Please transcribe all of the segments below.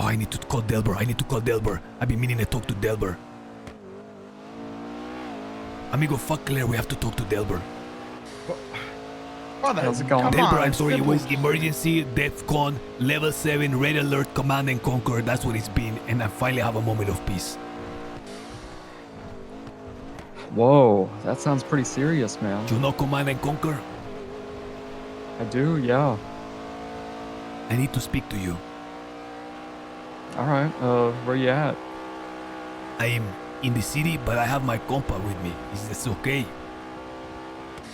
Oh, I need to call Delbert. I've been meaning to talk to Delbert. Amigo, fuck Claire. We have to talk to Delbert. Brother, how's it going? Delbert, I'm sorry. It was emergency, DEFCON, level 7, red alert, command and conquer. That's what it's been. And I finally have a moment of peace. Whoa, that sounds pretty serious, man. Do you know command and conquer? I do, yeah. I need to speak to you. All right, where you at? I am in the city, but I have my compa with me. Is this okay?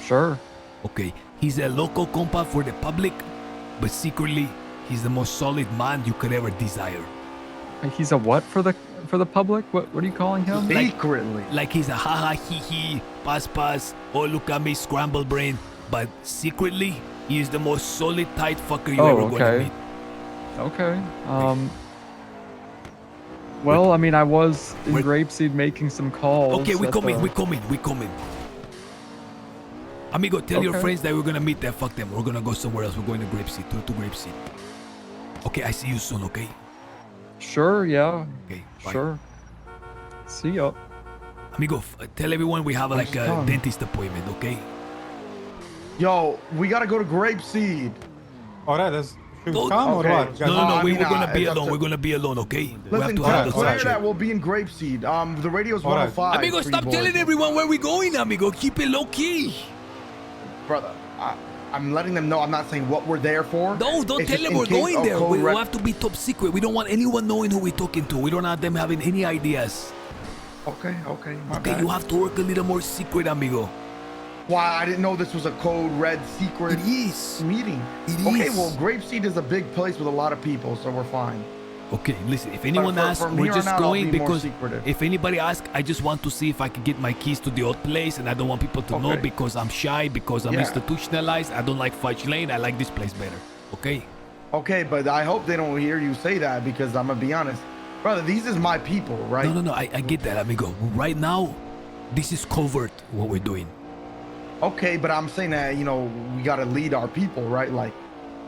Sure. Okay. He's a local compa for the public, but secretly, he's the most solid man you could ever desire. He's a what for the public? What are you calling him? Secretly. Like he's a haha hee hee, pass, oh look at me, scrambled brain. But secretly, he is the most solid tight fucker you ever gonna meet. Okay. Well, I mean, I was in Grapeseed making some calls. Okay, we coming. Amigo, tell your friends that we're gonna meet there. Fuck them. We're gonna go somewhere else. We're going to Grapeseed. To Grapeseed. Okay, I see you soon, okay? Sure, yeah. Okay, bye. Sure. See ya. Amigo, tell everyone we have like a dentist appointment, okay? Yo, we gotta go to Grapeseed. Alright, should we No, come or what? No, we're gonna be alone. We're gonna be alone, okay? Listen, tell Claire that we'll be in Grapeseed. The radio's 105. Amigo, stop telling everyone where we're going, amigo. Keep it low key. Brother, I'm letting them know. I'm not saying what we're there for. No, don't tell them we're going there. We have to be top secret. We don't want anyone knowing who we're talking to. We don't want them having any ideas. Okay, my Okay, bad. you have to work a little more secret, amigo. Why? I didn't know this was a code red secret It is. meeting. It Okay, is. well, Grapeseed is a big place with a lot of people, so we're fine. Okay, listen, if anyone asks, from we're here on just out, I'll going be more because secretive. if anybody asks, I just want to see if I can get my keys to the old place, and I don't want people to know because I'm shy, because I'm institutionalized. I don't like Fudge Lane. I like this place better. Okay? Okay, but I hope they don't hear you say that because I'm gonna be honest. Brother, these is my people, right? No, I get that, amigo. Right now, this is covert, what we're doing. Okay, but I'm saying that, we gotta lead our people, right? Like,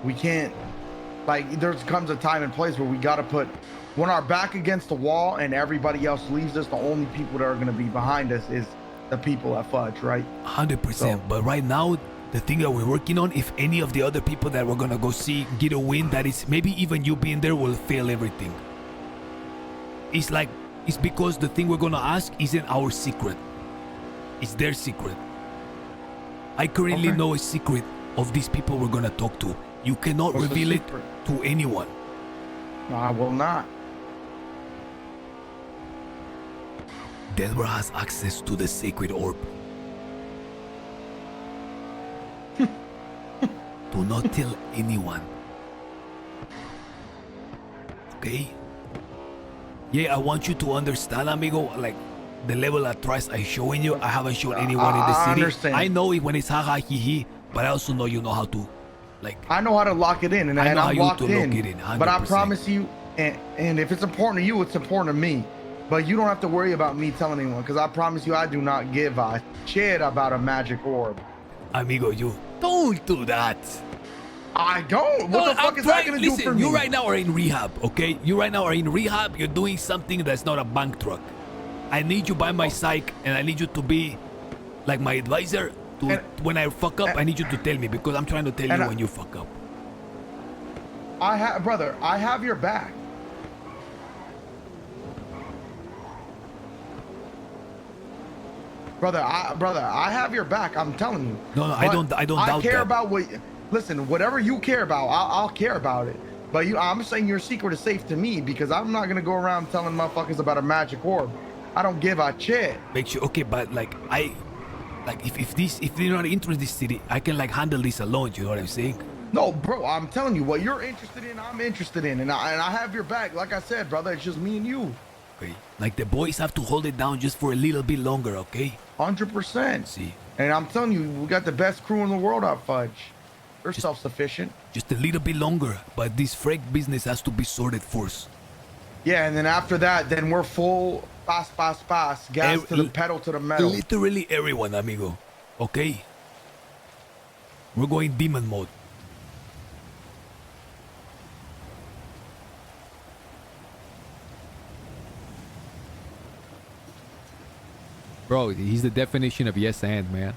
we can't, there comes a time and place where we gotta put, when our back against the wall and everybody else leaves us, the only people that are gonna be behind us is the people at Fudge, right? 100%. But right now, the thing that we're working on, if any of the other people that we're gonna go see get a win, that is maybe even you being there will fail everything. It's because the thing we're gonna ask isn't our secret. It's their secret. I currently know a secret of these people we're gonna talk to. You cannot reveal it to anyone. No, I will not. Delbert has access to the sacred orb. Do not tell anyone. Okay? Yeah, I want you to understand, amigo, like the level of trust I'm showing you, I haven't shown anyone in the city. Understand. I know it when it's ha ha he he, but I also know you know how to, I know how to lock it in, and I'm locked in. Lock it in, but I promise you, and if it's important to you, it's important to me. But you don't have to worry about me telling anyone, because I promise you, I do not give a shit about a magic orb. Amigo, you don't do that. I don't. What the fuck is that gonna do for me? You right now are in rehab, okay? You right now are in rehab. You're doing something that's not a bank truck. I need you by my side, and I need you to be like my advisor. When I fuck up, I need you to tell me because I'm trying to tell you when you fuck up. Brother, I have your back. Brother, I have your back. I'm telling you. No, I don't doubt that. I care about what. Listen, whatever you care about, I'll care about it. But I'm saying your secret is safe to me because I'm not gonna go around telling motherfuckers about a magic orb. I don't give a shit. Make sure, okay, but if they're not interested in this city, I can handle this alone. You know what I'm saying? No, bro, I'm telling you, what you're interested in, I'm interested in, and I have your back. Like I said, brother, it's just me and you. Okay, the boys have to hold it down just for a little bit longer, okay? 100%. See, and I'm telling you, we got the best crew in the world at Fudge. They're self-sufficient. Just a little bit longer, but this freight business has to be sorted first. Yeah, and then after that, then we're full pass, gas to the pedal to the metal. Literally everyone, amigo. Okay? We're going demon mode. Bro, he's the definition of yes and, man.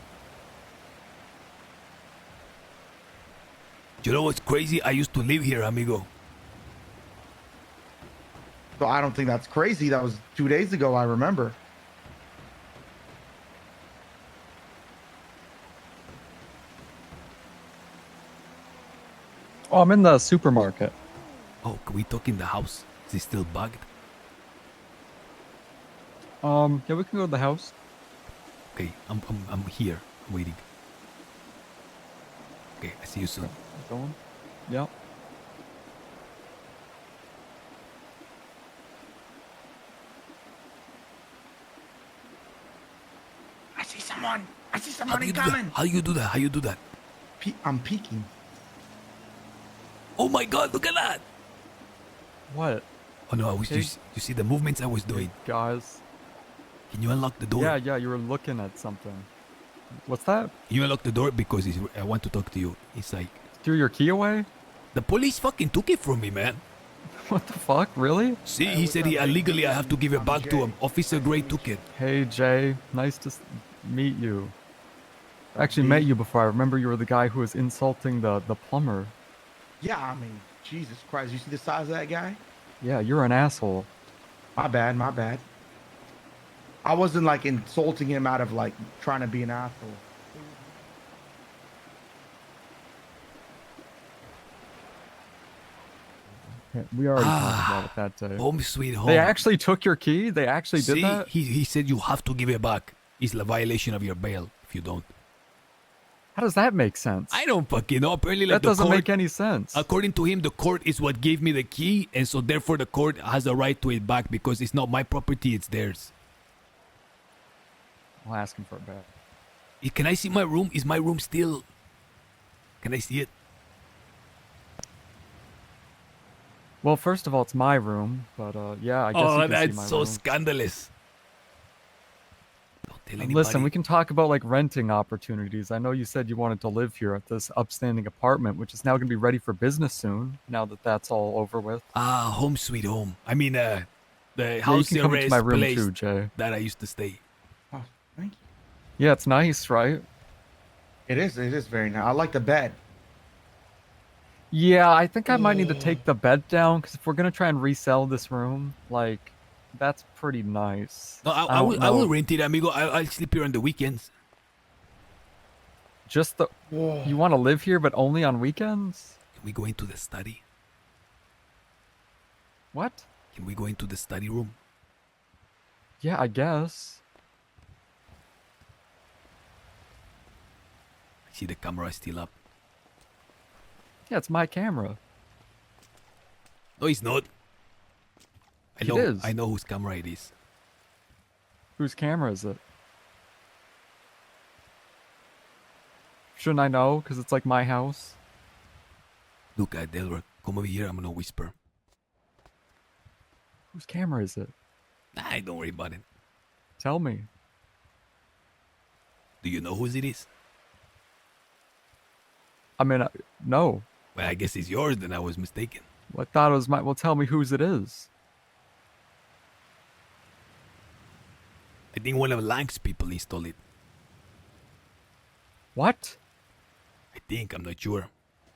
You know what's crazy? I used to live here, amigo. So I don't think that's crazy. That was 2 days ago, I remember. Oh, I'm in the supermarket. Oh, can we talk in the house? Is it still bugged? Yeah, we can go to the house. Okay, I'm here. I'm waiting. Okay, I see you soon. Going? Yep. I see someone. I see How someone do you do that? coming. How you do that? How you do that? I'm peeking. Oh my god, look at that! What? Oh no, I was Hey. you see the movements I was doing. Guys. Can you unlock the door? Yeah, you were looking at something. What's that? Can you unlock the door because I want to talk to you. It's like Threw your key away? the police fucking took it from me, man. What the fuck? Really? See, he said he illegally I have to give it back to him. Officer Gray took it. Hey, Jay. Nice to meet you. I actually met you before. I remember you were the guy who was insulting the plumber. Yeah, I mean, Jesus Christ. You see the size of that guy? Yeah, you're an asshole. My bad, my bad. I wasn't like insulting him out of like trying to be an asshole. Yeah, we already talked about it that day. Home sweet home. They actually took your key? They actually did See, that? he said you have to give it back. It's a violation of your bail if you don't. How does that make sense? I don't fucking know. Apparently, like That doesn't the court, make any sense. according to him, the court is what gave me the key, and so therefore the court has a right to it back because it's not my property, it's theirs. I'll ask him for it back. Can I see my room? Is my room still? Can I see it? Well, first of all, it's my room, but yeah, I guess Oh, you can see that's my so room. scandalous. Don't tell anybody. Listen, we can talk about like renting opportunities. I know you said you wanted to live here at this upstanding apartment, which is now going to be ready for business soon. Now that that's all over with. Home sweet home. I mean, the Yeah, you house can come into my room place too, Jay. that I used to stay. Oh, thank you. Yeah, it's nice, right? It is very nice. I like the bed. Yeah, I think I might need to take the bed down because if we're gonna try and resell this room, like, that's pretty nice. No, I don't will know. rent it, amigo. I'll sleep here on the weekends. Just the Whoa. you want to live here, but only on weekends? Can we go into the study? What? Can we go into the study room? Yeah, I guess. I see the camera is still up. Yeah, it's my camera. No, it's not. It is. I know whose camera it is. Whose camera is it? Shouldn't I know? Because it's like my house. Look, Delbert, come over here. I'm gonna whisper. Whose camera is it? Nah, don't worry about it. Tell me. Do you know whose it is? I mean, no. Well, I guess it's yours. Then I was mistaken. I thought it was my. Well, tell me whose it is. I think one of Lang's people installed it. What? I think. I'm not sure.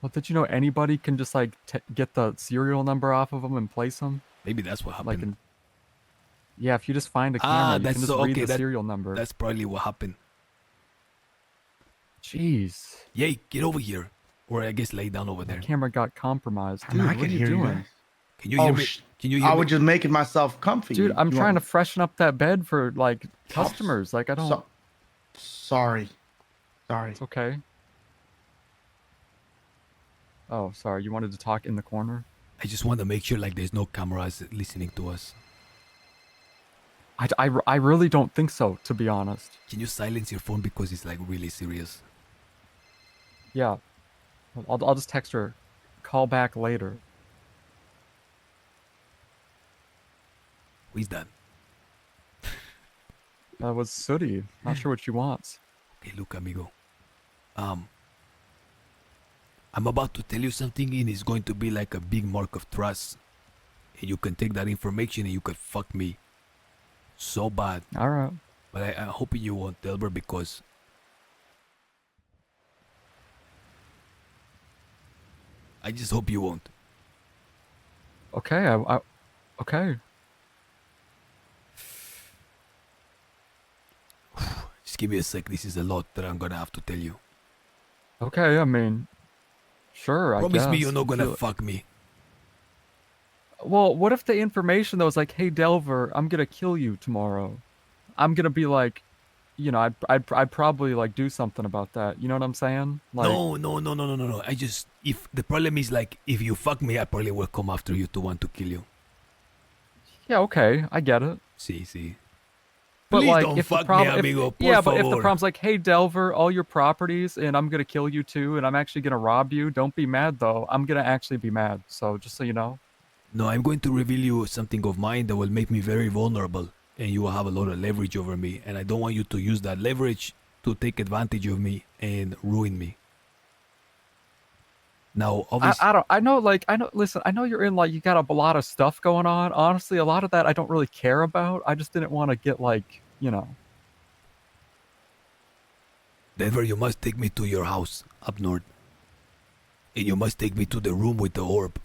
Well, did you know anybody can just like get the serial number off of them and place them? Maybe that's what happened. Like, yeah, if you just find a camera, you that's can just so- read okay, the serial number. That's probably what happened. Jeez, Yay, get over here. Or I guess lay down over there. the camera got compromised. I Dude, mean, I what can are you hear you doing? guys. Can you hear me? Can you hear I me? was just making myself comfy. Dude, I'm You trying to want- freshen up that bed for like customers. Like, I don't. Sorry. It's okay. Oh, sorry. You wanted to talk in the corner? I just want to make sure like there's no cameras listening to us. I really don't think so, to be honest. Can you silence your phone because it's like really serious? Yeah. I'll just text her. Call back later. Who is that? That was Sooty. Not sure what she wants. Okay, look, amigo. I'm about to tell you something and it's going to be like a big mark of trust. And you can take that information and you can fuck me so bad. All right. But I'm hoping you won't, Delbert, because I just hope you won't. Okay, okay. Just give me a sec. This is a lot that I'm gonna have to tell you. Okay, I mean, sure, I guess. Promise me you're not if gonna you- fuck me. Well, what if the information though is like, hey Delver, I'm gonna kill you tomorrow. I'm gonna be like, you know, I'd probably like do something about that. You know what I'm saying? Like, No. I just, if the problem is like, if you fuck me, I probably will come after you to want to kill you. yeah, okay, I get it. See. But Please like, don't if the fuck problem, me, amigo. Por yeah, but if the favor. problem's like, hey Delver, all your properties, and I'm gonna kill you too, and I'm actually gonna rob you. Don't be mad though. I'm gonna actually be mad. So just so you know. No, I'm going to reveal you something of mine that will make me very vulnerable, and you will have a lot of leverage over me, and I don't want you to use that leverage to take advantage of me and ruin me. Now, obviously, I know, listen, I know you're in, like, you got a lot of stuff going on. Honestly, a lot of that I don't really care about. I just didn't want to get, like, you know. Denver, you must take me to your house up north, and you must take me to the room with the orb,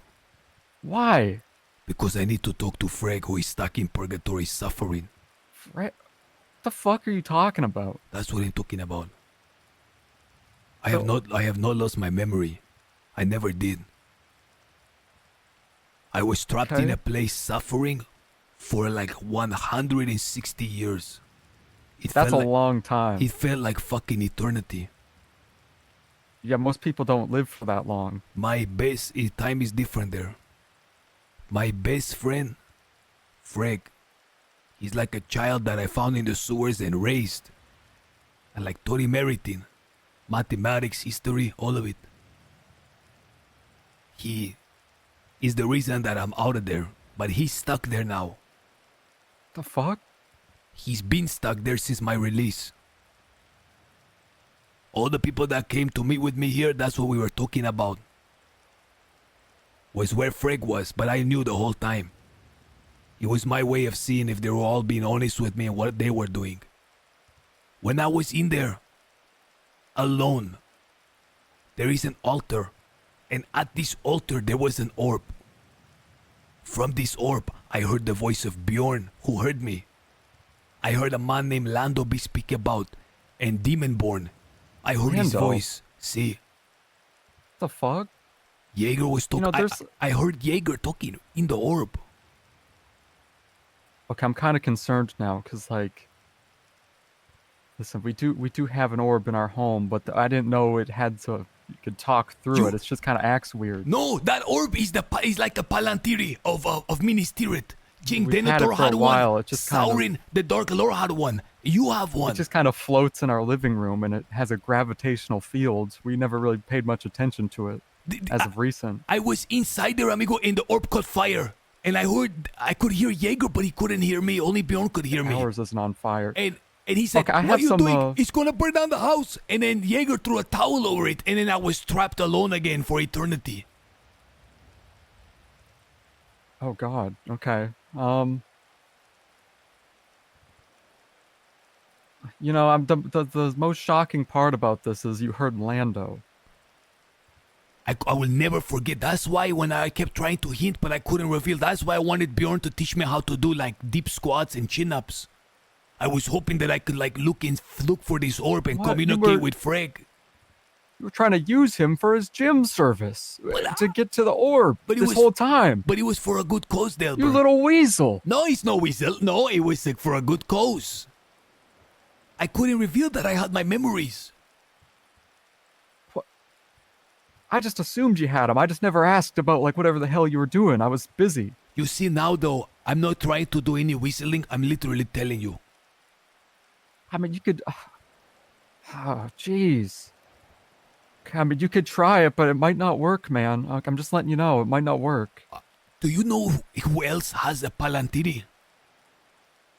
Why? because I need to talk to Freg, who is stuck in purgatory suffering. What the fuck are you talking about? That's what I'm talking about. I have not lost my memory. I never did. I was trapped in Okay. a place suffering for like 160 years. That's a long time. It felt like fucking eternity. Yeah, most people don't live for that long. Time is different there. My best friend, Freg, he's like a child that I found in the sewers and raised. And like Tony Meritin, mathematics, history, all of it. He is the reason that I'm out of there, but he's stuck there now. The fuck? He's been stuck there since my release. All the people that came to meet with me here, that's what we were talking about. Was where Freg was, but I knew the whole time. It was my way of seeing if they were all being honest with me and what they were doing. When I was in there, alone, there is an altar, and at this altar there was an orb. From this orb, I heard the voice of Bjorn, who heard me. I heard a man named Lando be speak about, and Demonborn. I heard his Lando? voice. See, The fuck? Jaeger was talking. You know, there's- I heard Jaeger talking in the orb. Okay, I'm kind of concerned now, cause like, listen, we do have an orb in our home, but I didn't know it had to. You could talk through it. It's just kind of acts weird. No, that orb is like a palantiri of Minas Tirith. King We've had Denethor it for had a while, one. it just kind of- Sauron, the Dark Lord, had one. You have one. It just kind of floats in our living room, and it has a gravitational field. We never really paid much attention to it as of recent. I was inside there, amigo, and the orb caught fire. And I could hear Jaeger, but he couldn't hear me. Only Bjorn could hear me. Ours isn't on fire. And he said, Okay, I what have are you some, doing? It's gonna burn down the house. And then Jaeger threw a towel over it, and then I was trapped alone again for eternity. Oh God. Okay. You know, the most shocking part about this is you heard Lando. I will never forget. That's why when I kept trying to hint, but I couldn't reveal. That's why I wanted Bjorn to teach me how to do like deep squats and chin-ups. I was hoping that I could like look for this orb and What? You communicate were- with Freg. You were trying to use him for his gym service to get to the orb But it this was- whole time. But it was for a good cause, Delbert. You little weasel. No, it's no whistle. No, it was for a good cause. I couldn't reveal that I had my memories. I just assumed you had him. I just never asked about like whatever the hell you were doing. I was busy. You see now, though, I'm not trying to do any whistling. I'm literally telling you. I mean, you could. Oh, jeez. I mean, you could try it, but it might not work, man. Like, I'm just letting you know, it might not work. Do you know who else has a palantiri?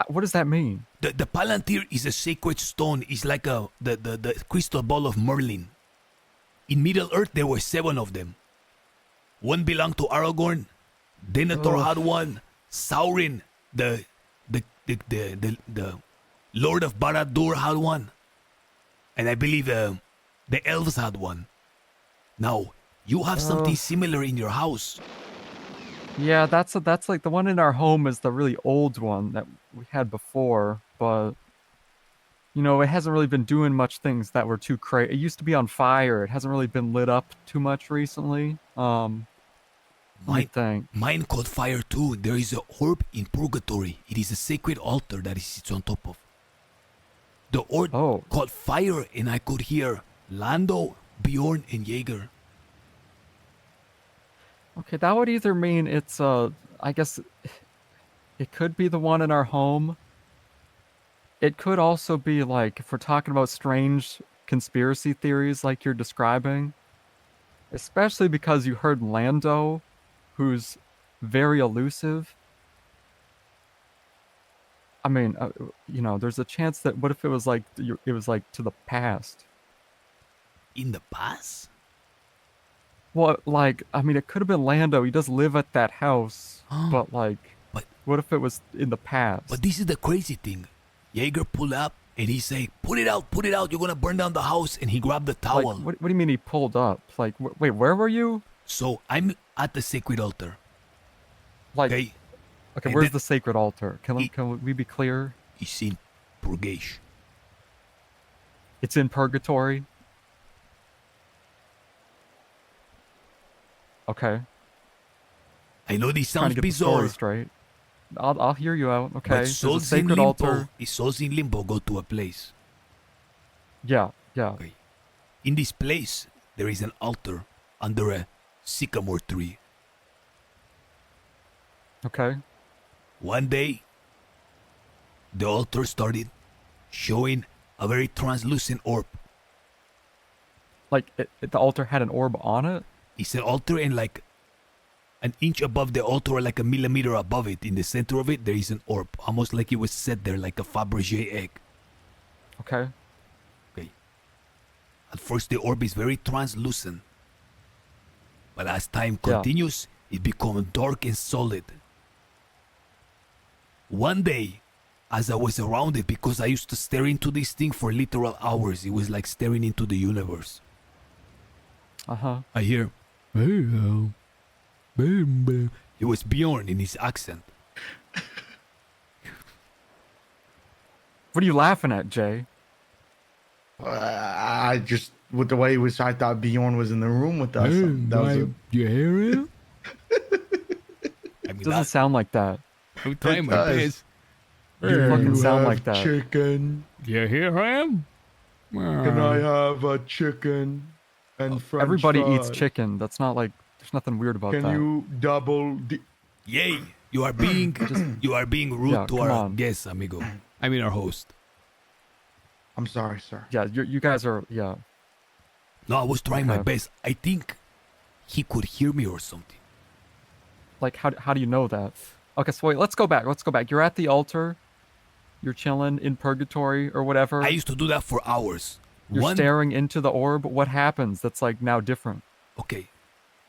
What does that mean? The palantir is a sacred stone. It's like the crystal ball of Merlin. In Middle Earth, there were 7 of them. One belonged to Aragorn. Denethor Ugh. had one. Sauron, the Lord of Barad-dûr had one. And I believe the elves had one. Now, you have something similar in your house. Yeah, that's like the one in our home is the really old one that we had before, but you know, it hasn't really been doing much things that were too crazy. It used to be on fire. It hasn't really been lit up too much recently. Let me think. Mine caught fire too. There is a orb in purgatory. It is a sacred altar that it sits on top of. The orb caught fire and I could hear Lando, Bjorn, and Jaeger. Okay, that would either mean it's I guess it could be the one in our home. It could also be like, if we're talking about strange conspiracy theories like you're describing, especially because you heard Lando, who's very elusive. I mean, you know, there's a chance that what if it was like to the past? In the past? Well, like, I mean, it could have been Lando. He does live at that house, but like, what if it was in the past? But this is the crazy thing. Jaeger pulled up and he said, put it out, you're gonna burn down the house. And he grabbed the towel. Like, what do you mean he pulled up? Like, wait, where were you? So I'm at the sacred altar. Like, okay, where's the sacred altar? Can we be clear? It's in purgation. It's in purgatory? Okay. I know this sounds Trying to get bizarre. the story straight. I'll hear you out. Okay. But souls sacred in limbo, altar. if souls in limbo go to a place. Yeah. Okay. In this place, there is an altar under a sycamore tree. Okay. One day, the altar started showing a very translucent orb. Like, the altar had an orb on it? It's an altar, and like an inch above the altar, or like a millimeter above it, in the center of it, there is an orb. Almost like it was set there like a Fabergé egg. Okay. At first, the orb is very translucent. But as time continues, it becomes dark and solid. One day, as I was around it, because I used to stare into this thing for literal hours, it was like staring into the universe. I hear, hello. It was Bjorn in his accent. What are you laughing at, Jay? I just, with the way he was, I thought Bjorn was in the room with us. You hear him? It doesn't sound like that. I'm trying my best. You fucking sound like that. Chicken. You hear him? Can I have a chicken and French Everybody fries? eats chicken. That's not like, there's nothing weird about that. Can you double? Yay! You are being rude to our guest, amigo. I mean our host. I'm sorry, sir. Yeah, you guys are, yeah. No, I was trying my best. I think he could hear me or something. Like, how do you know that? Okay, so wait, let's go back. You're at the altar. You're chilling in purgatory or whatever. I used to do that for hours. You're staring into the orb. What happens that's like now different? Okay.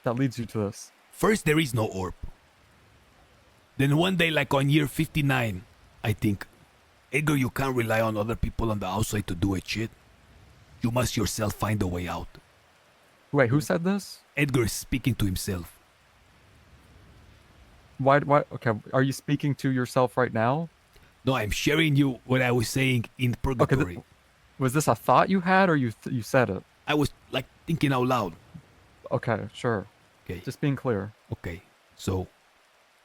That leads you to this. First, there is no orb. Then one day, like on year 59, I think, Edgar, you can't rely on other people on the outside to do a shit. You must yourself find a way out. Wait, who said this? Edgar is speaking to himself. Why? Okay, are you speaking to yourself right now? No, I'm sharing you what I was saying in purgatory. Okay, was this a thought you had, or you said it? I was like thinking out loud. Okay, sure. Okay. Just being clear. Okay, so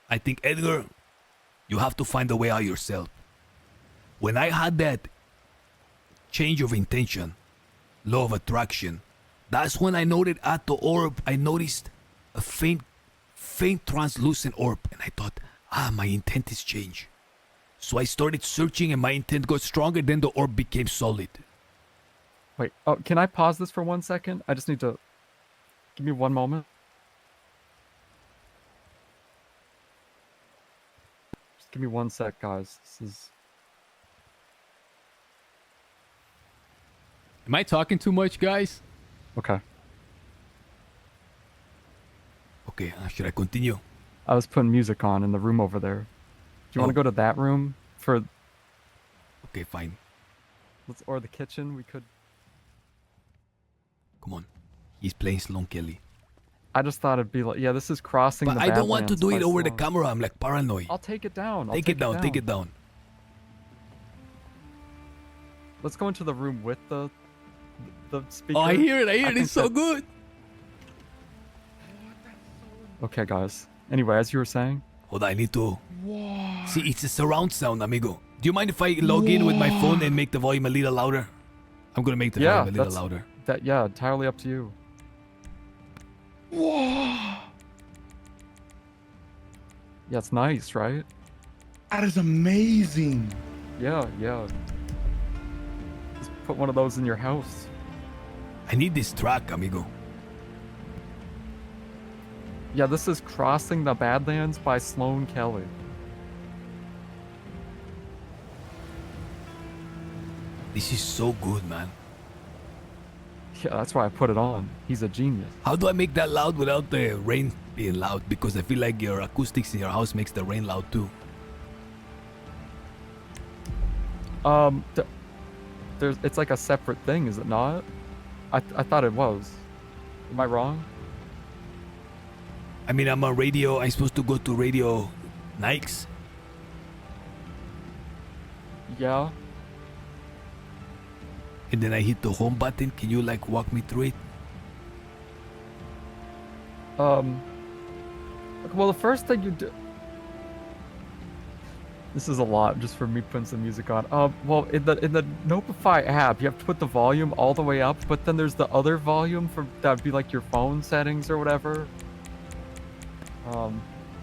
I think, Edgar, you have to find a way out yourself. When I had that change of intention, law of attraction, that's when I noted at the orb, I noticed a faint translucent orb, and I thought, my intent is changed. So I started searching and my intent got stronger, then the orb became solid. Wait, can I pause this for 1 second? I just need to, give me 1 moment. Just give me 1 sec, guys. This is... Am I talking too much, guys? Okay. Okay, should I continue? I was putting music on in the room over there. Do you want to go to that room for... Okay, fine. Or the kitchen. We could. Come on. He's playing Sloan Kelly. I just thought it'd be like, yeah, this is crossing But the I don't want to Badlands do by it over the Sloan. camera. I'm like paranoid. I'll take it down. Take it down. Take it down. Let's go into the room with the speaker. Oh, I hear it. I hear it. think It's so that- good. Okay, guys. Anyway, as you were saying. Hold on. I need to. See, it's a surround sound, amigo. Do you mind if I log in with my phone and make the volume a little louder? I'm gonna make the Yeah, volume a little that's louder. Yeah, entirely up to you. Whoa. Yeah, it's nice, right? That is amazing. Yeah. Just put one of those in your house. I need this track, amigo. Yeah, this is Crossing the Badlands by Sloan Kelly. This is so good, man. Yeah, that's why I put it on. He's a genius. How do I make that loud without the rain being loud? Because I feel like your acoustics in your house makes the rain loud too. It's like a separate thing, is it not? I thought it was. Am I wrong? I mean, I'm on radio. I'm supposed to go to Radio Nikes. Yeah. And then I hit the home button. Can you like walk me through it? Well, the first thing you do. This is a lot just for me putting some music on. Well, in the Nopify app, you have to put the volume all the way up, but then there's the other volume for that'd be like your phone settings or whatever.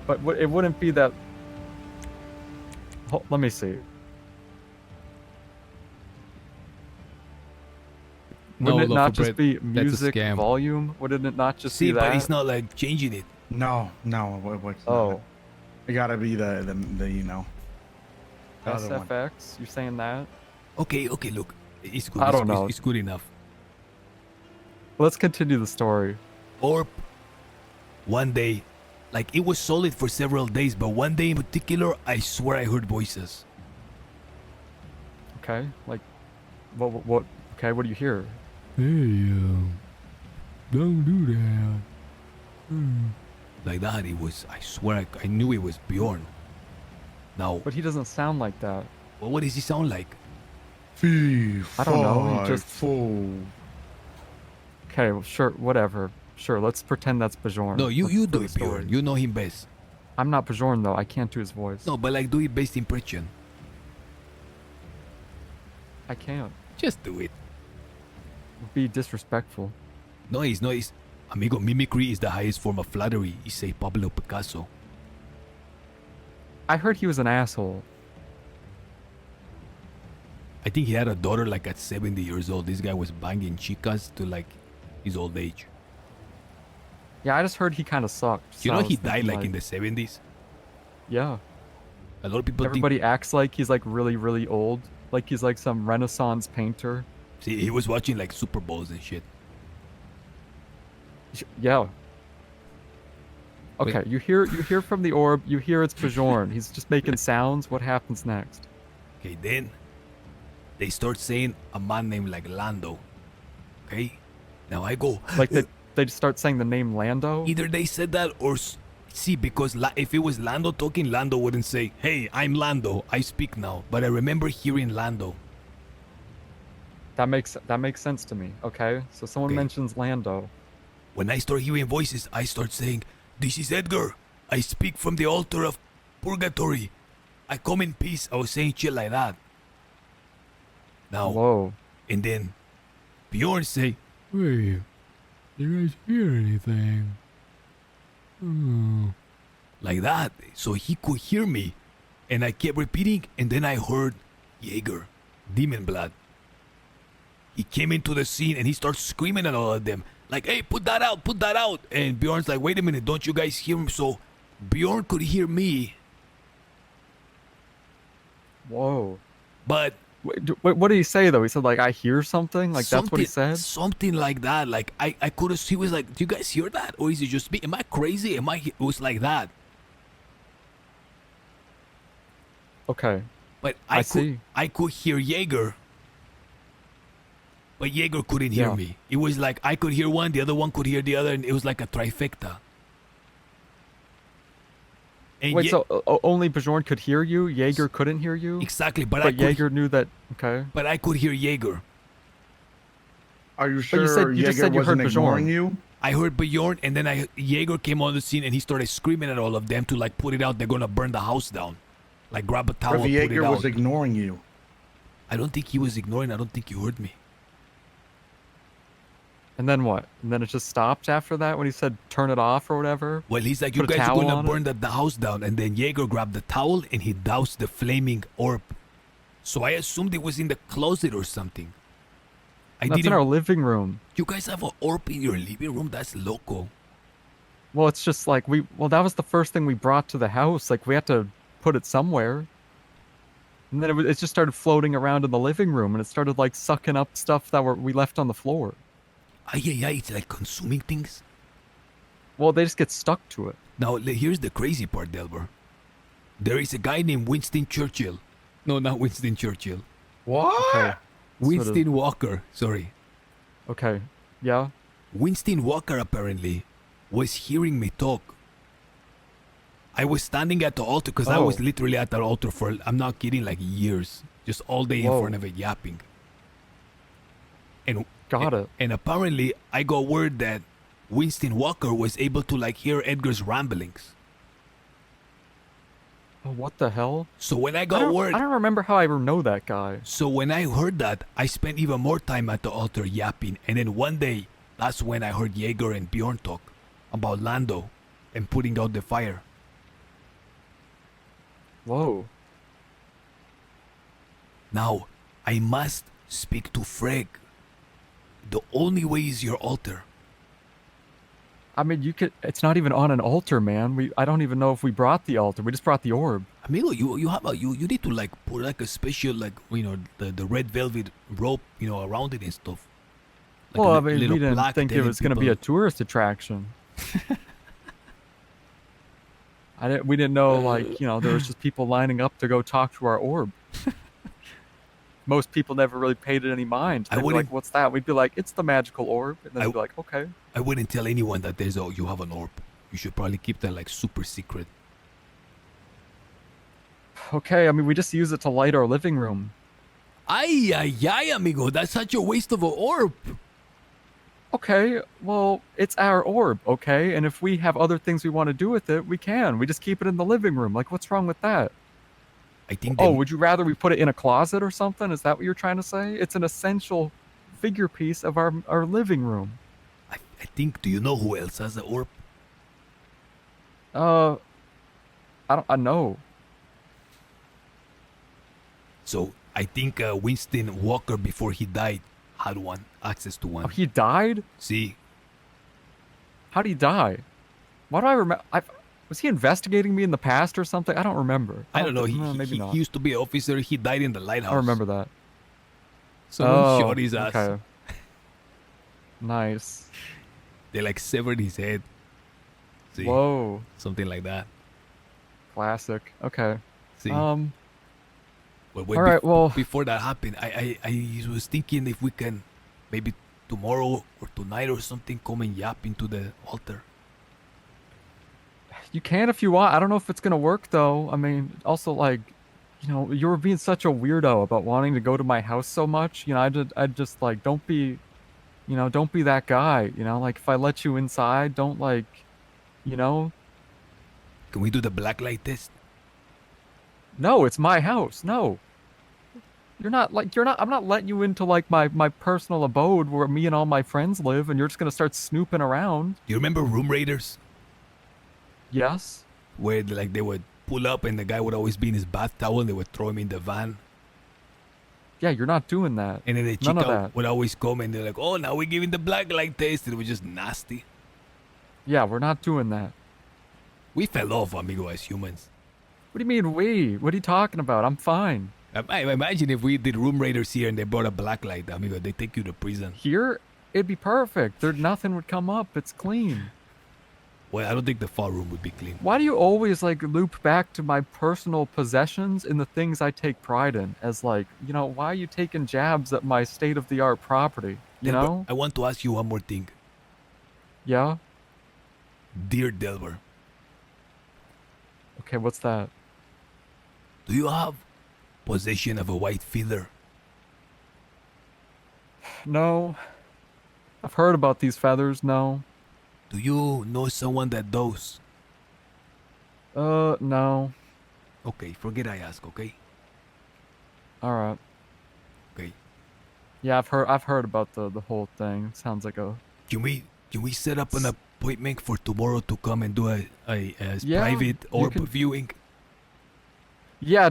But it wouldn't be that. Let me see. Wouldn't it not just be music volume? Wouldn't it not just See, be that? but it's not like changing it. No. Oh, It gotta be the you know. the other one. SFX? You're saying that? Okay, look. It's good. I don't know. It's good enough. Let's continue the story. Or one day, like it was solid for several days, but one day in particular, I swear I heard voices. Okay, like, what? Okay, what do you hear? Hey, don't do that. Like that, it was. I swear, I knew it was Bjorn. Now, But he doesn't sound like that. well, what does he sound like? Fee, I don't know, he fi, just- fo. Okay, well, sure, whatever. Sure, let's pretend that's Bjorn. No, you for do the it, story. Bjorn. You know him best. I'm not Bjorn though. I can't do his voice. No, but like do it best impression. I can't. Just do it. It'd be disrespectful. No, it's not. It's, amigo, mimicry is the highest form of flattery. He say Pablo Picasso. I heard he was an asshole. I think he had a daughter like at 70 years old. This guy was banging chicas to like his old age. Yeah, I just heard he kind of sucked. You so know I was he died thinking, like in the 70s. Yeah. A lot of people Everybody acts like he's like really, really old. Like he's like some Renaissance painter. think. See, he was watching like Super Bowls and shit. Yeah. Okay, you hear from the orb. You hear it's Bjorn. He's just making sounds. What happens next? Okay, then they start saying a man named like Lando. Okay, now I go. Like they just start saying the name Lando. Either they said that or see, because if it was Lando talking, Lando wouldn't say, "Hey, I'm Lando. I speak now." But I remember hearing Lando. That makes sense to me. Okay, so someone Okay. mentions Lando. When I start hearing voices, I start saying, "This is Edgar. I speak from the altar of purgatory. I come in peace." I was saying shit like that. Now, Whoa. and then Bjorn say, "Hey, did you guys hear anything?" Like that, so he could hear me. And I kept repeating, and then I heard Jaeger, Demon Blood. He came into the scene and he starts screaming at all of them. Like, "Hey, put that out, put that out." And Bjorn's like, "Wait a minute, don't you guys hear him?" So Bjorn could hear me, Whoa. but Wait, what did he say though? He said like I hear something. Like that's what he said. Something like that. Like I could have. He was like, "Do you guys hear that? Or is it just me? Am I crazy? It was like that." Okay. But I see. I could hear Jaeger. But Jaeger couldn't hear Yeah. me. It was like I could hear one, the other one could hear the other, and it was like a trifecta. And Wait, so only Bjorn could hear you? Jaeger couldn't hear you? exactly, but But Jaeger knew that. Okay. But I could hear Jaeger. Are you you sure said- you just Jaeger said you heard wasn't ignoring Bjorn. you? I heard Bjorn, and then Jaeger came on the scene, and he started screaming at all of them to like put it out. They're gonna burn the house down. Like grab a towel, Or if put it Jaeger was out. ignoring you? I don't think he was ignoring. I don't think you heard me. And then what? And then it just stopped after that when he said turn it off or whatever? Well, he's like, Put you a guys are towel gonna on it? burn the house down, and then Jaeger grabbed the towel and he doused the flaming orb. So I assumed it was in the closet or something. I That's didn't. in our living room. You guys have an orb in your living room? That's loco. Well, it's just like well, that was the first thing we brought to the house. Like we had to put it somewhere. And then it just started floating around in the living room and it started like sucking up stuff that we left on the floor. Yeah, it's like consuming things. Well, they just get stuck to it. Now, here's the crazy part, Delbert. There is a guy named Winston Churchill. No, not Winston Churchill. What? Okay. Winston Walker, sorry. Okay. Yeah. Winston Walker apparently was hearing me talk. I was standing at the altar because I was Oh. literally at the altar for, I'm not kidding, like years. Just all day in Whoa. front of it yapping. And Got it. And apparently I got word that Winston Walker was able to like hear Edgar's ramblings. Oh, what the hell? So when I I got don't, word, I don't remember how I know that guy. so when I heard that, I spent even more time at the altar yapping. And then one day, that's when I heard Jaeger and Bjorn talk about Lando and putting out the fire. Whoa. Now, I must speak to Freg. The only way is your altar. I mean, you could. It's not even on an altar, man. I don't even know if we brought the altar. We just brought the orb. Amigo, you have a you need to like put like a special like the red velvet rope around it and stuff. Like Well, a I mean, we little didn't plaque think it telling was going to be a people- tourist attraction. We didn't know, like, there was just people lining up to go talk to our orb. Most people never really paid it any mind. I They'd be wouldn't- like, what's that? We'd be like, it's the magical orb. And then I- they'd be like, okay. I wouldn't tell anyone that you have an orb. You should probably keep that like super secret. Okay, I mean, we just use it to light our living room. Ay, amigo, that's such a waste of an orb. Okay, well, it's our orb, okay? And if we have other things we want to do with it, we can. We just keep it in the living room. Like, what's wrong with that? I think. Oh, would you rather we put it in a closet or something? Is that what you're trying to say? It's an essential figure piece of our living room. I think. Do you know who else has an orb? I know. So I think Winston Walker, before he died, had access to one. Oh, he died? See, How did he die? Why do I remember? Was he investigating me in the past or something? I don't remember. I don't know. Maybe not. He used to be an officer. He died in the lighthouse. I remember that. Someone shot his ass. Okay. Nice. They like severed his head. See, Whoa. something like that. Classic. Okay. See, All well, right. Well, before that happened, I was thinking if we can maybe tomorrow or tonight or something come and yap into the altar. you can if you want. I don't know if it's gonna work though. I mean, also like, you were being such a weirdo about wanting to go to my house so much. I'd just like, don't be that guy. Like if I let you inside, don't like, Can we do the black light test? No, it's my house. No. I'm not letting you into like my personal abode where me and all my friends live and you're just going to start snooping around. Do you remember Room Raiders? Yes. Where like they would pull up and the guy would always be in his bath towel and they would throw him in the van. Yeah, you're not doing that. And then the None of chica that. would always come and they're like, oh, now we're giving the black light test. And it was just nasty. Yeah, we're not doing that. We fell off, amigo, as humans. What do you mean we? What are you talking about? I'm fine. I imagine if we did Room Raiders here and they brought a black light, amigo, they take you to prison. Here, it'd be perfect. Nothing would come up. It's clean. Well, I don't think the far room would be clean. Why do you always like loop back to my personal possessions and the things I take pride in? As like, why are you taking jabs at my state-of-the-art property? You Delver, know? I want to ask you one more thing. Yeah. Dear Delver, Okay, what's that? do you have possession of a white feather? No. I've heard about these feathers. No. Do you know someone that does? No. Okay, forget I ask, okay? All right. Okay. Yeah, I've heard about the whole thing. Sounds like a Can we set up an appointment for tomorrow to come and do a Yeah, private you orb can- viewing? Yeah,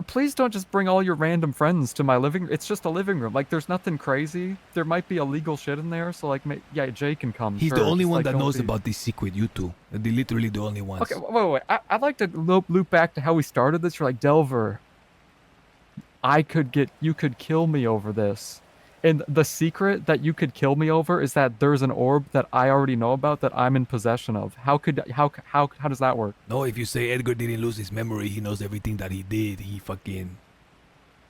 please don't just bring all your random friends to my living. It's just a living room. Like, there's nothing crazy. There might be illegal shit in there, so like, yeah, Jay can come. He's sure. the only Just, one like, that don't knows be- about this secret, you two. They're literally the only ones. Okay, wait. I'd like to loop back to how we started this. You're like, Delver, you could kill me over this. And the secret that you could kill me over is that there's an orb that I already know about that I'm in possession of. How does that work? No, if you say Edgar didn't lose his memory, he knows everything that he did. He fucking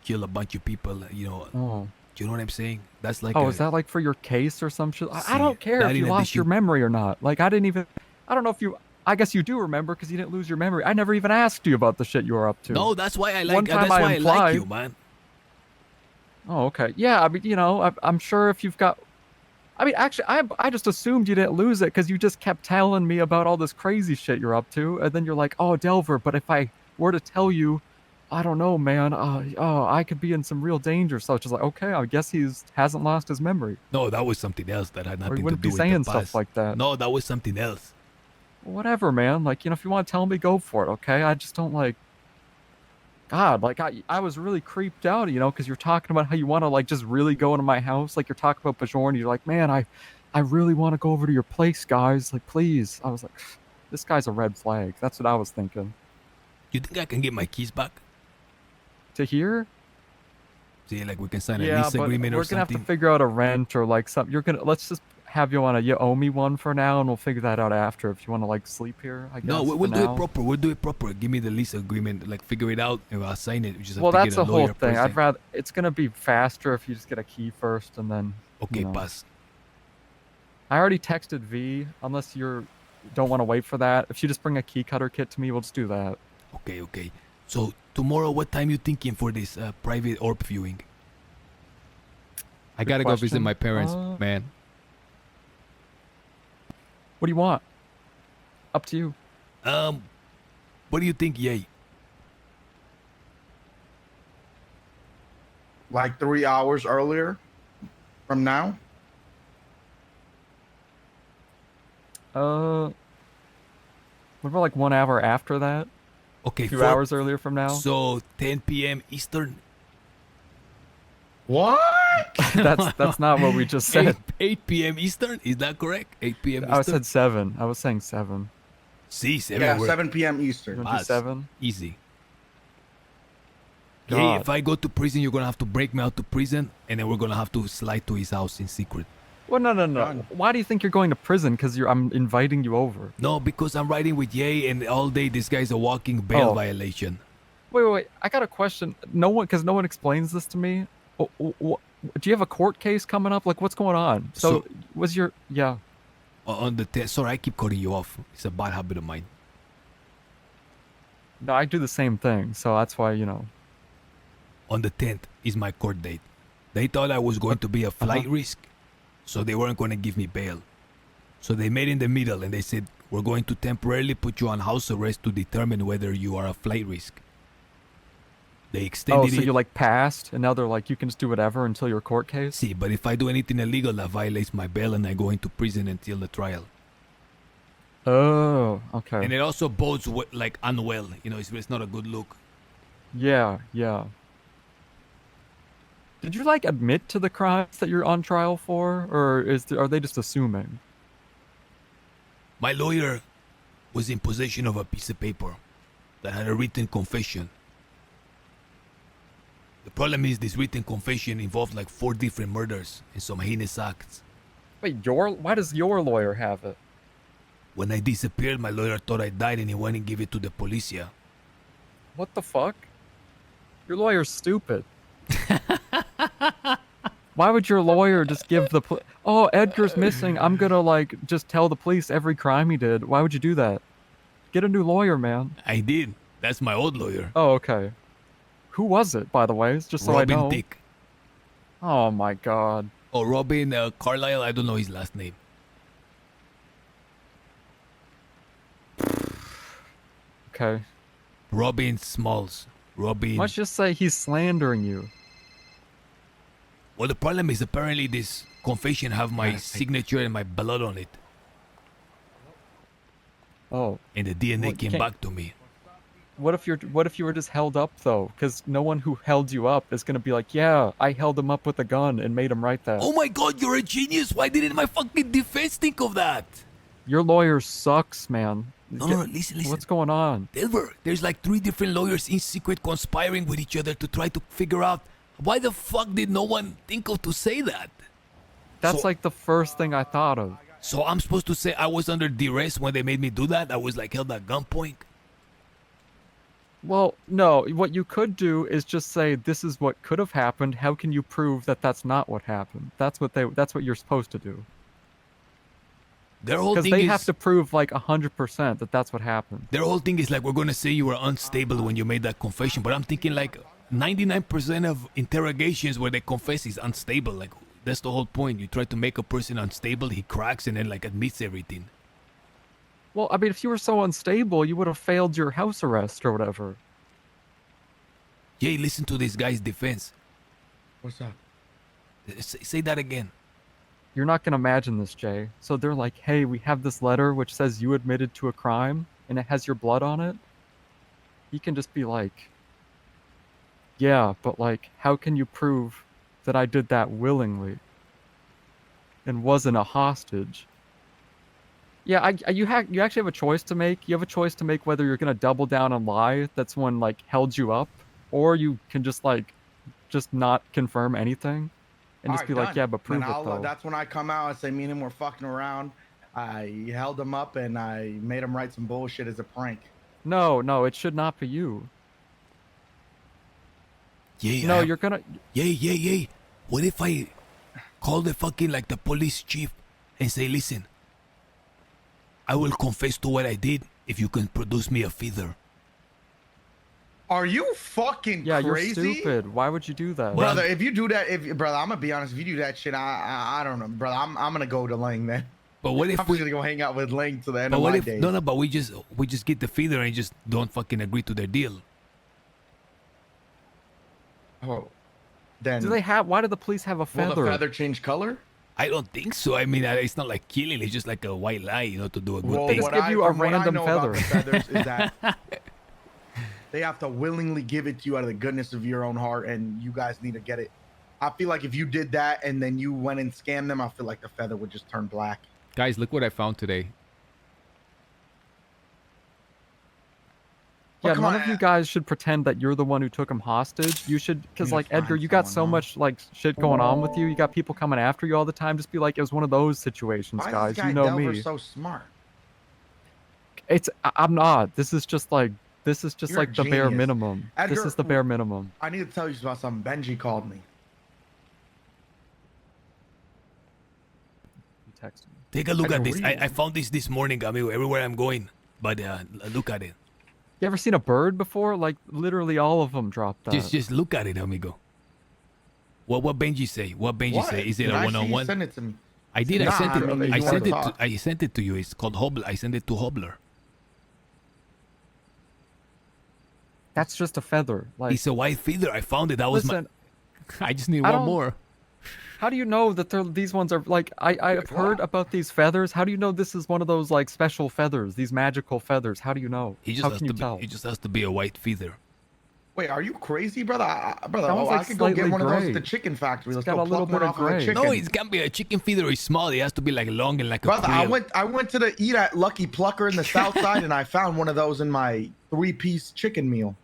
killed a bunch of people, Oh. Do you know what I'm saying? That's like Oh, is that like for your case or some shit? I See, don't care that if you in lost your addition- memory or not. Like, I don't know if you, I guess you do remember because you didn't lose your memory. I never even asked you about the shit you were up to. No, that's why I One like time that's I why I like implied- you, man. Oh, okay. Yeah, I mean, I'm sure if you've got, I mean, actually, I just assumed you didn't lose it because you just kept telling me about all this crazy shit you're up to, and then you're like, oh, Delver, but if I were to tell you, I don't know, man, I could be in some real danger. So it's just like, okay, I guess hasn't lost his memory. No, that was something else that had Or nothing he to wouldn't do be with saying the stuff past. like that. No, that was something else. Whatever, man. Like, if you want to tell me, go for it, okay? I just don't like. God, like, I was really creeped out, because you're talking about how you want to, like, just really go into my house. Like, you're talking about Bajorn. You're like, man, I really want to go over to your place, guys. Like, please. I was like, this guy's a red flag. That's what I was thinking. You think I can get my keys back? To here? See, like we can sign a Yeah, lease but agreement we're or gonna have something. to figure out a rent or like something. Let's just have you owe me one for now, and we'll figure that out after. If you want to like sleep here, I guess. No, we'll for do now. it proper. We'll do it proper. Give me the lease agreement. Like figure it out, and I'll sign it. We just have Well, to that's get a the whole lawyer thing. person. I'd rather. It's gonna be faster if you just get a key first, and then. Okay, pass. I already texted V. Unless don't want to wait for that. If you just bring a key cutter kit to me, we'll just do that. Okay. So tomorrow, what time you thinking for this private orb viewing? I gotta go visit question. my parents, man. What do you want? Up to you. What do you think, Yay? Like 3 hours earlier from now. What about like 1 hour after that? Okay, 2 hours earlier from now? So 10 p.m. Eastern. What? That's not what we just said. 8 p.m. Eastern. Is that correct? 8 p.m. Eastern. I said 7. I was saying 7. See, 7. Yeah, work. 7 p.m. You Eastern. want to do Pass. 7? Easy. God. Yay, if I go to prison, you're gonna have to break me out to prison, and then we're gonna have to slide to his house in secret. Well, no. Done. Why do you think you're going to prison? Because I'm inviting you over. No, because I'm riding with Yay, and all day this guy's a walking bail Oh. violation. Wait. I got a question. No one explains this to me. Do you have a court case coming up? Like, what's going on? So yeah? On the test. Sorry, I keep cutting you off. It's a bad habit of mine. No, I do the same thing. So that's why On the 10th is my court date. They thought I was going to be a flight risk, so they weren't going to give me bail. So they met in the middle and they said, we're going to temporarily put you on house arrest to determine whether you are a flight risk. They extended so it. you like passed, and now they're like you can just do whatever until your court case. See, but if I do anything illegal that violates my bail and I go into prison until the trial. Oh, okay. And it also bodes like unwell. It's not a good look. Yeah. Did you like admit to the crimes that you're on trial for, or are they just assuming? My lawyer was in possession of a piece of paper that had a written confession. The problem is this written confession involved like 4 different murders and some heinous acts. Wait, why does your lawyer have it? When I disappeared, my lawyer thought I died and he went and gave it to the policia. What the fuck? Your lawyer's stupid. Why would your lawyer just give the oh, Edgar's missing, I'm gonna like just tell the police every crime he did. Why would you do that? Get a new lawyer, man. I did. That's my old lawyer. Oh, okay. Who was it, by the way? It's just so I know. Robin Dick. Oh my god. Oh, Robin Carlyle. I don't know his last name. Okay. Robin Smalls. Robin. Let's just say he's slandering you. Well, the problem is apparently this confession have my signature and my blood on it. Oh. And the DNA Well, came back to me. What if you were just held up though? Because no one who held you up is gonna be like, yeah, I held him up with a gun and made him write that. Oh my god, you're a genius. Why didn't my fucking defense think of that? Your lawyer sucks, man. No, listen. What's going on? Denver, there's like 3 different lawyers in secret conspiring with each other to try to figure out why the fuck did no one think of to say that? That's So- like the first thing I thought of. So I'm supposed to say I was under duress when they made me do that? I was like held at gunpoint? Well, no, what you could do is just say this is what could have happened. How can you prove that that's not what happened? That's what you're supposed to do. Their whole Because thing they is have to prove like 100% that that's what happened. their whole thing is like we're gonna say you were unstable when you made that confession, but I'm thinking like 99% of interrogations where they confess is unstable. Like that's the whole point. You try to make a person unstable, he cracks and then like admits everything. Well, I mean, if you were so unstable, you would have failed your house arrest or whatever. Jay, listen to this guy's defense. What's up? Say that again. You're not going to imagine this, Jay. So they're like, hey, we have this letter which says you admitted to a crime and it has your blood on it. He can just be like, yeah, but like, how can you prove that I did that willingly and wasn't a hostage? Yeah, you actually have a choice to make. You have a choice to make whether you're going to double down and lie that someone like held you up, or you can just like, just not confirm anything and just Alright, be like, done. yeah, but prove And it though. that's when I come out and say me and him were fucking around. I held him up and I made him write some bullshit as a prank. No, it should not be you. Yeah, No, you're gonna. Yeah. What if I call the fucking like the police chief and say, listen, I will confess to what I did if you can produce me a feather. Are you fucking Yeah, crazy? you're stupid. Why would you do that? Well, Brother, if you do that, brother, I'm gonna be honest. If you do that shit, I don't know, brother. I'm gonna go to Lang then. But what if I'm just gonna go hang out with Lang to the end but of what my if days. no, but we just get the feather and just don't fucking agree to their deal. Oh, then Do they have? Why do the police have a will feather? the feather change color? I don't think so. I mean, it's not like killing. It's just like a white lie, you know, to do a good Well, thing. just give you a from what I random know about the feather. feathers is that they have to willingly give it to you out of the goodness of your own heart, and you guys need to get it. I feel like if you did that and then you went and scammed them, I feel like the feather would just turn black. Guys, look what I found today. Yeah, Well, come none on, of you guys should pretend that you're the one who took him hostage. You should, because need to like Edgar, find you got so someone, huh? much like shit going on with you. You got people coming after you all the time. Just be like, it was one of those situations, Why guys. is this guy You know Delver me. so smart? I'm not. This is just like You're a like the bare genius. minimum. This Edgar, is the bare minimum. I need to tell you about something. Benji called me. You text me. Take a look at Edgar, this. what are you I found this morning, amigo. Everywhere I'm going, but look at it. You ever seen a bird before? Like literally all of them dropped that. Just look at it, amigo. What Benji say? What Benji What? say? Is it Did a I see you one-on-one? Send it to me. I did. Nah, I sent I don't it. think I you sent wanna it. talk. I sent it to you. It's called Hobler. I sent it to Hobler. That's just a feather. Like, It's a white feather. I found it. That was listen, I just need I one don't- more. how do you know that these ones are like? I've heard about these feathers. How do you know this is one of those like special feathers? These magical feathers. How do you know? He just How has can to you tell? be. It just has to be a white feather. Wait, are you crazy, brother? Brother, Sounds I like could go get slightly one of those gray. at the chicken factory. Let's got go a little pluck one bit of off of a gray. chicken. No, it can't be a chicken feather. It's small. It has to be like long and like a Brother, quail. I went to the eat at Lucky Plucker in the South Side, and I found one of those in my 3-piece chicken meal.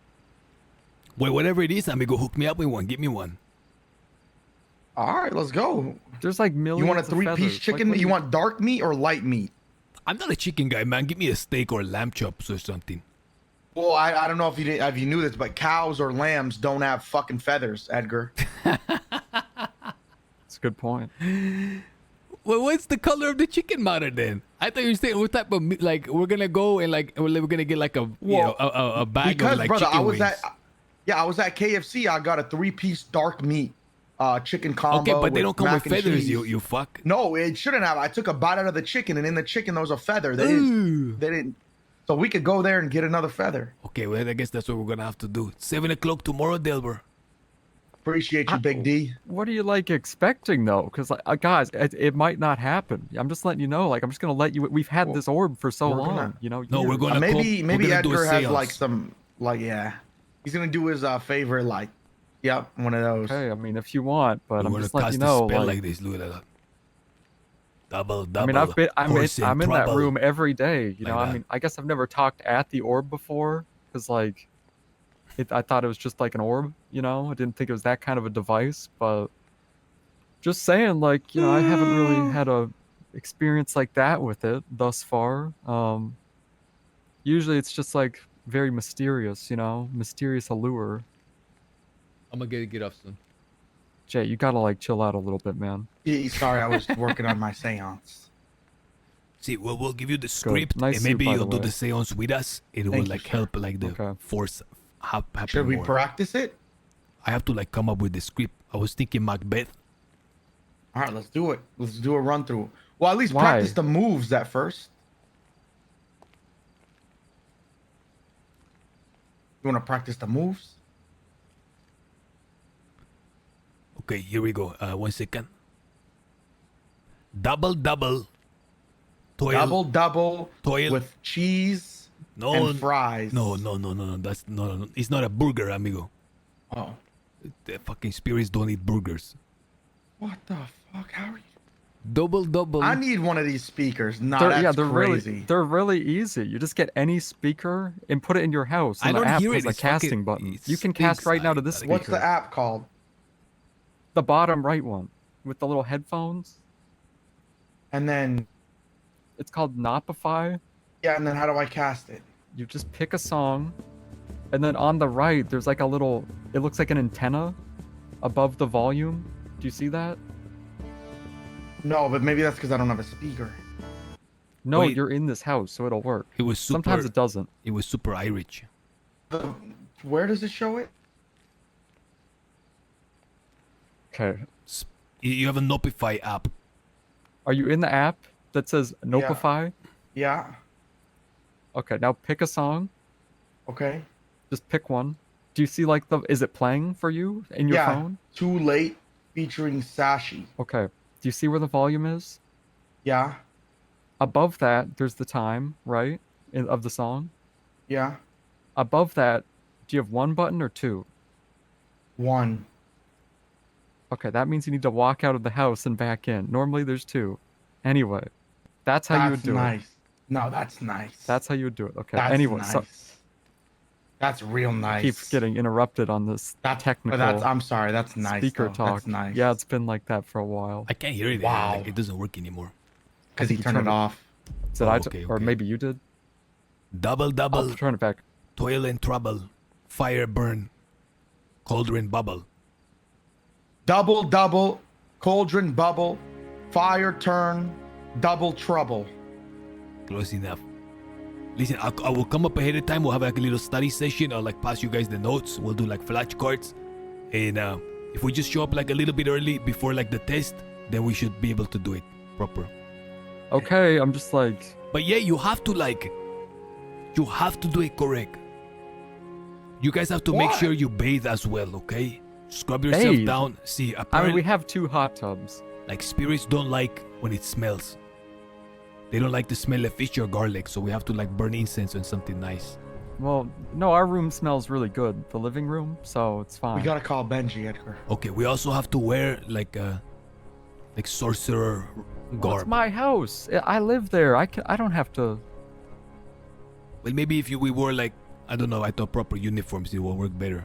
Well, whatever it is, amigo, hook me up with one. Give me one. All right, let's go. There's like millions. You want a of 3-piece feathers. chicken? Like, what do you want dark meat or light meat? I'm not a chicken guy, man. Give me a steak or lamb chops or something. Well, I don't know if you knew this, but cows or lambs don't have fucking feathers, Edgar. That's a good point. Well, what's the color of the chicken matter then? I thought you were saying what type of meat, like we're gonna go and like we're gonna get like a a bag Because of like brother, chicken I was wings. I was at KFC. I got a 3-piece dark meat chicken combo. Okay, but they don't come with mac and feathers, cheese. you fuck. No, it shouldn't have. I took a bite out of the chicken, and in the chicken there was a feather. They Ooh. didn't. So we could go there and get another feather. Okay, well I guess that's what we're gonna have to do. 7 o'clock tomorrow, Delbert. Appreciate you, Big D. What are you like expecting though? Because guys, it might not happen. I'm just letting you know. Like I'm just gonna let you. We've had this orb for so we're long. gonna- You know. No, we're years. gonna Maybe we're gonna do a Edgar has seance. like some he's gonna do his favorite like one of those. Okay, I mean, if you want, but We're I'm gonna just letting cast you a know. spell Like, like this. Look at that. Double. I mean, I'm in that trouble. room every day. You know, Like I that. mean, I guess I've never talked at the orb before because like, I thought it was just like an orb. You know, I didn't think it was that kind of a device. But just saying, like, you know, I haven't really had a experience like that with it thus far. Usually it's just like very mysterious. You know, mysterious allure. I'm gonna get off soon. Jay, you gotta like chill out a little bit, man. Sorry, I was working on my seance. See, we'll give you the script, Nice and maybe suit, by you'll the do way. the seance with us. It will Thank you, like sir. help like the Okay. force happen Should we more. practice it? I have to like come up with the script. I was thinking Macbeth. All right, let's do it. Let's do a run through. Well, at least Why? practice the moves at first. You want to practice the moves? Okay, here we go. 1 second. Double. Toil. Double Toil. with cheese No, and fries. No. That's no. It's not a burger, amigo. Oh. The fucking spirits don't eat burgers. What the fuck? How are you? Double. I need one of these speakers. Nah, that's they're crazy. they're really easy. You just get any speaker and put it in your house. I And the don't app hear has it. a It's fucking- casting button. it You can cast stinks. right now to I this gotta speaker. What's the app called? The bottom right one with the little headphones. And then, It's called Nopify. yeah, and then how do I cast it? You just pick a song, and then on the right there's like a little. It looks like an antenna above the volume. Do you see that? No, but maybe that's because I don't have a speaker. No, Wait. you're in this house, so it'll work. It was super. Sometimes it doesn't. It was super Irish. Where does it show it? Okay. You have a Nopify app. Are you in the app that says Nopify? Yeah. Okay, now pick a song. Okay. Just pick one. Do you see like the? Is it playing for you in your Yeah. phone? Too Late featuring Sashi. Okay. Do you see where the volume is? Yeah. Above that, there's the time, right? Of the song. Yeah. Above that, do you have one button or two? One. Okay, that means you need to walk out of the house and back in. Normally there's two. Anyway, that's how you would That's do nice. it. No, that's nice. That's how you would do it. Okay. That's Anyway, nice. so That's real nice. keep getting interrupted on this technical I'm sorry. That's nice. speaker though. talk. That's nice. Yeah, it's been like that for a while. I can't hear it. Wow. Like, it doesn't work anymore. because he You turned it turned it- off. Did Oh, I? okay, Or okay. maybe you did. Double. I'll turn it back. Toil and trouble. Fire burn. Cauldron bubble. Double, cauldron bubble, fire turn, double trouble. Close enough. Listen, I will come up ahead of time. We'll have like a little study session. I'll like pass you guys the notes. We'll do like flashcards. And if we just show up like a little bit early before like the test, then we should be able to do it proper. Okay, I'm just like, But yeah, you have to do it correct. You guys have to make Why? sure you bathe as well, okay? Scrub yourself Bathe? down. See, I mean, apparently, we have 2 hot tubs. like spirits don't like when it smells. They don't like the smell of fish or garlic, so we have to like burn incense on something nice. Well, no, our room smells really good. The living room, so it's fine. We gotta call Benji, Edgar. Okay, we also have to wear like sorcerer Well, garb. it's my house. I live there. I don't have to. Well, maybe if we wore like, I don't know, I thought proper uniforms, it will work better.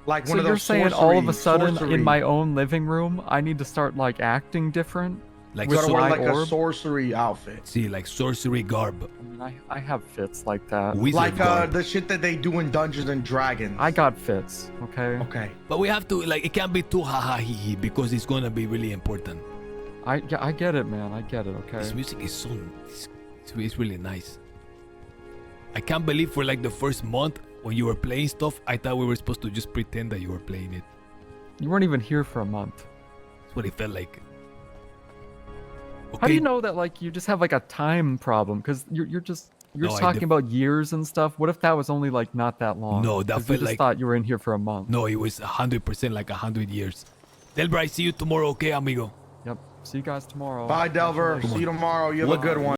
Like So one of you're those saying all of a sudden sorcery- in my own living room, I need to start like acting different? Like You gotta wear my like a orb? sorcery outfit. see, like sorcery garb. I mean, I have fits like that. Wizard Like garb. the shit that they do in Dungeons and Dragons. I got fits, okay? Okay. But we have to, like, it can't be too haha hee hee because it's gonna be really important. I get it, man. I get it, okay? This music is so, it's really nice. I can't believe for like the first month when you were playing stuff, I thought we were supposed to just pretend that you were playing it. You weren't even here for a month. That's what it felt like. How do you know that, like, you just have, like, a time problem? Because you're just No, I talking def- about years and stuff. What if that was only, like, not that long? No, that 'Cause you felt just like- thought you were in here for a month. No, it was 100% like 100 years. Delbert, I see you tomorrow, okay, amigo? Yep. See you guys tomorrow. Bye, Delver. See you tomorrow. You have What- a good one.